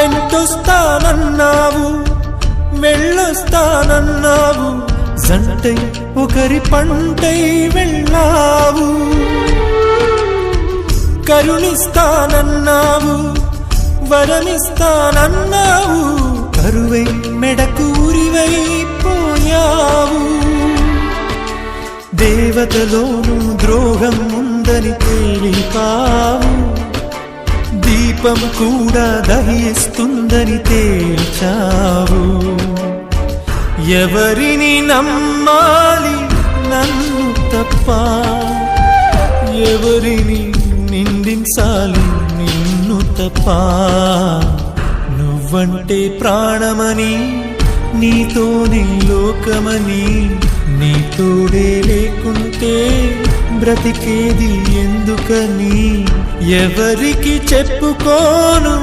వెంటొస్తానన్నావు వెళ్ళొస్తానన్నావు, జంటై ఒకరి పంటై వెళ్ళావు. కరుణిస్తానన్నావు వరమిస్తానన్నావు, కరువై మెడకు ఉరివైపోయావు. దేవతలోనూ ద్రోహం ఉందని తేలిపావు, దీపం కూడా దహిస్తుందని తేల్చావు. ఎవరిని నమ్మాలి నన్ను తప్ప, ఎవరిని నిందించాలి నిన్ను తప్ప. నువ్వంటే ప్రాణమని, నీతోనే లోకమని, నీ తోడే లేకుంటే బ్రతికేది ఎందుకని ఎవరికి చెప్పుకోను.